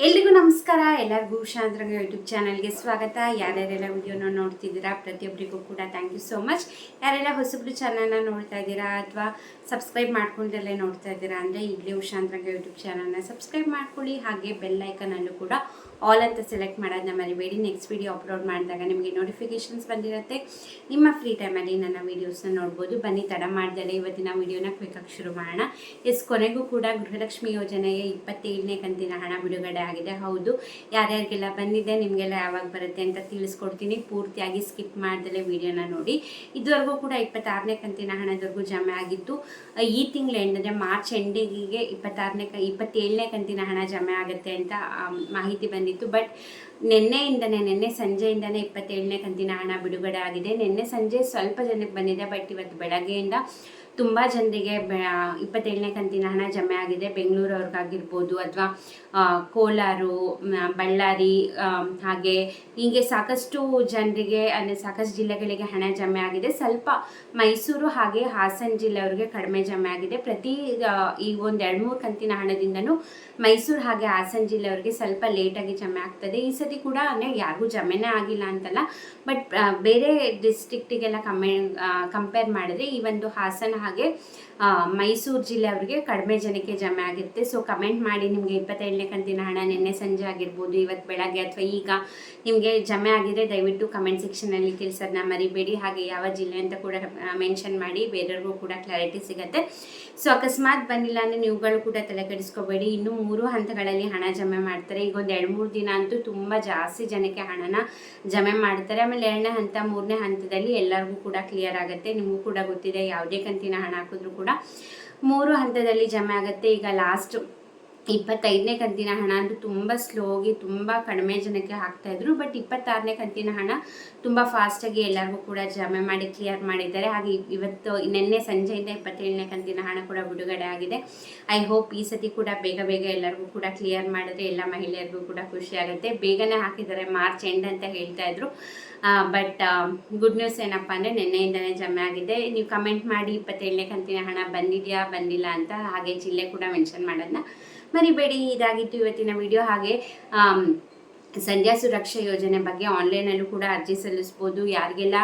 ಎಲ್ರಿಗೂ ನಮಸ್ಕಾರ. ಎಲ್ಲರಿಗೂ ಶಾಂತರಂಗ ಯೂಟ್ಯೂಬ್ ಚಾನಲ್ಗೆ ಸ್ವಾಗತ. ಯಾರ್ಯಾರೆಲ್ಲ ವಿಡಿಯೋನ ನೋಡ್ತಿದ್ದೀರಾ ಪ್ರತಿಯೊಬ್ಬರಿಗೂ ಕೂಡ ಥ್ಯಾಂಕ್ ಯು ಸೋ ಮಚ್. ಯಾರೆಲ್ಲ ಹೊಸಬ್ರು ಚಾನಲ್ನ ನೋಡ್ತಾ ಇದ್ದೀರಾ ಅಥವಾ ಸಬ್ಸ್ಕ್ರೈಬ್ ಮಾಡ್ಕೊಂಡಲ್ಲೇ ನೋಡ್ತಾ ಇದ್ದೀರಾ ಅಂದರೆ ಈಗಲೇ ಶಾಂತರಂಗ ಯೂಟ್ಯೂಬ್ ಚಾನಲ್ನ ಸಬ್ಸ್ಕ್ರೈಬ್ ಮಾಡ್ಕೊಳ್ಳಿ. ಹಾಗೆ ಬೆಲ್ ಐಕನಲ್ಲೂ ಕೂಡ ಆಲ್ ಅಂತ ಸೆಲೆಕ್ಟ್ ಮಾಡೋದನ್ನ ಮರಿಬೇಡಿ. ನೆಕ್ಸ್ಟ್ ವಿಡಿಯೋ ಅಪ್ಲೋಡ್ ಮಾಡಿದಾಗ ನಿಮಗೆ ನೋಟಿಫಿಕೇಷನ್ಸ್ ಬಂದಿರುತ್ತೆ. ನಿಮ್ಮ ಫ್ರೀ ಟೈಮಲ್ಲಿ ನನ್ನ ವೀಡಿಯೋಸ್ನ ನೋಡ್ಬೋದು. ಬನ್ನಿ ತಡ ಮಾಡ್ದಲೇ ಇವತ್ತಿನ ವಿಡಿಯೋನ ಕ್ವಿಕ್ಕಾಗಿ ಶುರು ಮಾಡೋಣ. ಕೊನೆಗೂ ಕೂಡ ಗೃಹಲಕ್ಷ್ಮಿ ಯೋಜನೆಯ 27ನೇ ಕಂತಿನ ಹಣ ಬಿಡುಗಡೆ ಆಗಿದೆ. ಹೌದು, ಯಾರ್ಯಾರಿಗೆಲ್ಲ ಬಂದಿದೆ, ನಿಮಗೆಲ್ಲ ಯಾವಾಗ ಬರುತ್ತೆ ಅಂತ ತಿಳಿಸ್ಕೊಡ್ತೀನಿ. ಪೂರ್ತಿಯಾಗಿ ಸ್ಕಿಪ್ ಮಾಡ್ದಲೇ ವಿಡಿಯೋನ ನೋಡಿ. ಇದುವರೆಗೂ ಕೂಡ 26ನೇ ಕಂತಿನ ಹಣದವರೆಗೂ ಜಮೆ ಆಗಿತ್ತು. ಈ ತಿಂಗಳ ಎಂಡ್ ಮಾರ್ಚ್ ಎಂಡಿಗೆ 27ನೇ ಕಂತಿನ ಹಣ ಜಮೆ ಆಗುತ್ತೆ ಅಂತ ಮಾಹಿತಿ ಬಂದಿತ್ತು. ಬಟ್ ನಿನ್ನೆ ಸಂಜೆಯಿಂದನೇ 27ನೇ ಕಂತಿನ ಹಣ ಬಿಡುಗಡೆ ಆಗಿದೆ. ನಿನ್ನೆ ಸಂಜೆ ಸ್ವಲ್ಪ ಜನಕ್ಕೆ ಬಂದಿದೆ, ಬಟ್ ಇವತ್ತು ಬೆಳಗ್ಗೆಯಿಂದ ತುಂಬ ಜನರಿಗೆ 27ನೇ ಕಂತಿನ ಹಣ ಜಮೆ ಆಗಿದೆ. ಬೆಂಗಳೂರವ್ರಿಗಾಗಿರ್ಬೋದು ಅಥವಾ ಕೋಲಾರ, ಬಳ್ಳಾರಿ, ಹಾಗೆ ಹೀಗೆ ಸಾಕಷ್ಟು ಜನರಿಗೆ ಅಂದರೆ ಸಾಕಷ್ಟು ಜಿಲ್ಲೆಗಳಿಗೆ ಹಣ ಜಮೆ ಆಗಿದೆ. ಸ್ವಲ್ಪ ಮೈಸೂರು ಹಾಗೆ ಹಾಸನ ಜಿಲ್ಲೆಯವ್ರಿಗೆ ಕಡಿಮೆ ಜಮೆ ಆಗಿದೆ. ಈ ಒಂದು 2-3 ಕಂತಿನ ಹಣದಿಂದನೂ ಮೈಸೂರು ಹಾಗೆ ಹಾಸನ ಜಿಲ್ಲೆಯವ್ರಿಗೆ ಸ್ವಲ್ಪ ಲೇಟಾಗಿ ಜಮೆ ಆಗ್ತದೆ. ಈ ಸತಿ ಕೂಡ ಅಂದರೆ ಯಾರಿಗೂ ಜಮೆನೇ ಆಗಿಲ್ಲ ಅಂತಲ್ಲ, ಬಟ್ ಬೇರೆ ಡಿಸ್ಟ್ರಿಕ್ಟಿಗೆಲ್ಲ ಕಂಪೇರ್ ಮಾಡಿದ್ರೆ ಈ ಒಂದು ಹಾಸನ ಹಾಗೆ ಮೈಸೂರು ಜಿಲ್ಲೆಯವ್ರಿಗೆ ಕಡಿಮೆ ಜನಕ್ಕೆ ಜಮೆ ಆಗುತ್ತೆ. ಸೊ ಕಮೆಂಟ್ ಮಾಡಿ, ನಿಮಗೆ 27ನೇ ಕಂತಿನ ಹಣ ನಿನ್ನೆ ಸಂಜೆ ಆಗಿರ್ಬೋದು, ಇವತ್ತು ಬೆಳಗ್ಗೆ ಅಥವಾ ಈಗ ನಿಮಗೆ ಜಮೆ ಆಗಿದೆ ದಯವಿಟ್ಟು ಕಮೆಂಟ್ ಸೆಕ್ಷನಲ್ಲಿ ತಿಳಿಸೋದನ್ನ ಮರಿಬೇಡಿ. ಹಾಗೆ ಯಾವ ಜಿಲ್ಲೆ ಅಂತ ಕೂಡ ಮೆನ್ಷನ್ ಮಾಡಿ, ಬೇರೆಯವ್ರಿಗೂ ಕೂಡ ಕ್ಲಾರಿಟಿ ಸಿಗುತ್ತೆ. ಸೊ ಅಕಸ್ಮಾತ್ ಬಂದಿಲ್ಲ ಅಂದರೆ ನೀವುಗಳು ಕೂಡ ತಲೆ ಕೆಡಿಸ್ಕೋಬೇಡಿ. ಇನ್ನೂ 3 ಹಂತಗಳಲ್ಲಿ ಹಣ ಜಮೆ ಮಾಡ್ತಾರೆ. ಈಗ ಒಂದು 2-3 ದಿನ ಅಂತೂ ತುಂಬ ಜಾಸ್ತಿ ಜನಕ್ಕೆ ಹಣನ ಜಮೆ ಮಾಡ್ತಾರೆ. ಆಮೇಲೆ 2ನೇ ಹಂತ 3ನೇ ಹಂತದಲ್ಲಿ ಎಲ್ಲರಿಗೂ ಕೂಡ ಕ್ಲಿಯರ್ ಆಗುತ್ತೆ. ನಿಮಗೂ ಕೂಡ ಗೊತ್ತಿದೆ, ಯಾವುದೇ ಕಂತಿನ ಹಣ ಹಾಕಿದ್ರು ಕೂಡ 3 ಹಂತದಲ್ಲಿ ಜಮೆ ಆಗುತ್ತೆ. ಈಗ ಲಾಸ್ಟ್ 25ನೇ ಕಂತಿನ ಹಣ ಅಂತೂ ತುಂಬ ಸ್ಲೋಗಿ ತುಂಬ ಕಡಿಮೆ ಜನಕ್ಕೆ ಹಾಕ್ತಾಯಿದ್ರು. ಬಟ್ 26ನೇ ಕಂತಿನ ಹಣ ತುಂಬ ಫಾಸ್ಟಾಗಿ ಎಲ್ಲರಿಗೂ ಕೂಡ ಜಮೆ ಮಾಡಿ ಕ್ಲಿಯರ್ ಮಾಡಿದ್ದಾರೆ. ಹಾಗೆ ಇವತ್ತು ನಿನ್ನೆ ಸಂಜೆಯಿಂದ 27ನೇ ಕಂತಿನ ಹಣ ಕೂಡ ಬಿಡುಗಡೆ ಆಗಿದೆ. ಐ ಹೋಪ್ ಈ ಸತಿ ಕೂಡ ಬೇಗ ಎಲ್ಲರಿಗೂ ಕೂಡ ಕ್ಲಿಯರ್ ಮಾಡಿದ್ರೆ ಎಲ್ಲ ಮಹಿಳೆಯರಿಗೂ ಕೂಡ ಖುಷಿ ಆಗುತ್ತೆ. ಬೇಗನೆ ಹಾಕಿದ್ದಾರೆ, ಮಾರ್ಚ್ ಎಂಡ್ ಅಂತ ಹೇಳ್ತಾ ಇದ್ರು. ಬಟ್ ಗುಡ್ ನ್ಯೂಸ್ ಏನಪ್ಪ ಅಂದರೆ ನಿನ್ನೆಯಿಂದನೇ ಜಮೆ ಆಗಿದೆ. ನೀವು ಕಮೆಂಟ್ ಮಾಡಿ 27ನೇ ಕಂತಿನ ಹಣ ಬಂದಿದೆಯಾ ಬಂದಿಲ್ಲ ಅಂತ, ಹಾಗೆ ಜಿಲ್ಲೆ ಕೂಡ ಮೆನ್ಷನ್ ಮಾಡೋದನ್ನ ಮರಿಬೇಡಿ. ಇದಾಗಿತ್ತು ಇವತ್ತಿನ ವಿಡಿಯೋ. ಹಾಗೆ ಸಂಧ್ಯಾ ಸುರಕ್ಷಾ ಯೋಜನೆ ಬಗ್ಗೆ ಆನ್ಲೈನಲ್ಲೂ ಕೂಡ ಅರ್ಜಿ ಸಲ್ಲಿಸ್ಬೋದು. ಯಾರಿಗೆಲ್ಲ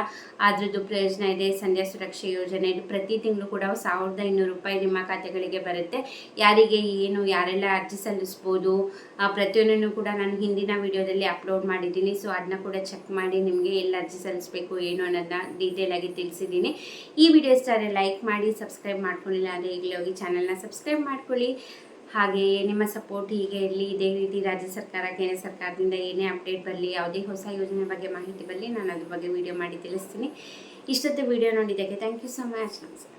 ಅದ್ರದ್ದು ಪ್ರಯೋಜನ ಇದೆ ಸಂಧ್ಯಾ ಸುರಕ್ಷಾ ಯೋಜನೆ, ಪ್ರತಿ ತಿಂಗಳು ಕೂಡ 1500 ರೂಪಾಯಿ ನಿಮ್ಮ ಖಾತೆಗಳಿಗೆ ಬರುತ್ತೆ. ಯಾರಿಗೆ ಏನು ಯಾರೆಲ್ಲ ಅರ್ಜಿ ಸಲ್ಲಿಸ್ಬೋದು ಪ್ರತಿಯೊಂದನ್ನು ಕೂಡ ನಾನು ಹಿಂದಿನ ವಿಡಿಯೋದಲ್ಲಿ ಅಪ್ಲೋಡ್ ಮಾಡಿದ್ದೀನಿ. ಸೊ ಅದನ್ನ ಕೂಡ ಚೆಕ್ ಮಾಡಿ ನಿಮಗೆ ಎಲ್ಲಿ ಅರ್ಜಿ ಸಲ್ಲಿಸಬೇಕು ಏನು ಅನ್ನೋದನ್ನ ಡೀಟೇಲ್ ಆಗಿ ತಿಳಿಸಿದ್ದೀನಿ. ಈ ವಿಡಿಯೋ ಇಷ್ಟ ಆದರೆ ಲೈಕ್ ಮಾಡಿ, ಸಬ್ಸ್ಕ್ರೈಬ್ ಮಾಡ್ಕೊಳ್ಳಿಲ್ಲ ಅಂದರೆ ಈಗಲೇ ಹೋಗಿ ಚಾನಲ್ನ ಸಬ್ಸ್ಕ್ರೈಬ್ ಮಾಡ್ಕೊಳ್ಳಿ. ಹಾಗೆ ನಿಮ್ಮ ಸಪೋರ್ಟ್ ಹೀಗೆ ಇರಲಿ. ಇದೇ ರೀತಿ ರಾಜ್ಯ ಸರ್ಕಾರ, ಕೇಂದ್ರ ಸರ್ಕಾರದಿಂದ ಏನೇ ಅಪ್ಡೇಟ್ ಬರಲಿ, ಯಾವುದೇ ಹೊಸ ಯೋಜನೆ ಬಗ್ಗೆ ಮಾಹಿತಿ ಬರಲಿ, ನಾನು ಅದ್ರ ಬಗ್ಗೆ ವಿಡಿಯೋ ಮಾಡಿ ತಿಳಿಸ್ತೀನಿ. ಇಷ್ಟೊತ್ತು ವಿಡಿಯೋ ನೋಡಿದ್ದಕ್ಕೆ ಥ್ಯಾಂಕ್ ಯು ಸೊ ಮಚ್. ನಮಸ್ಕಾರ.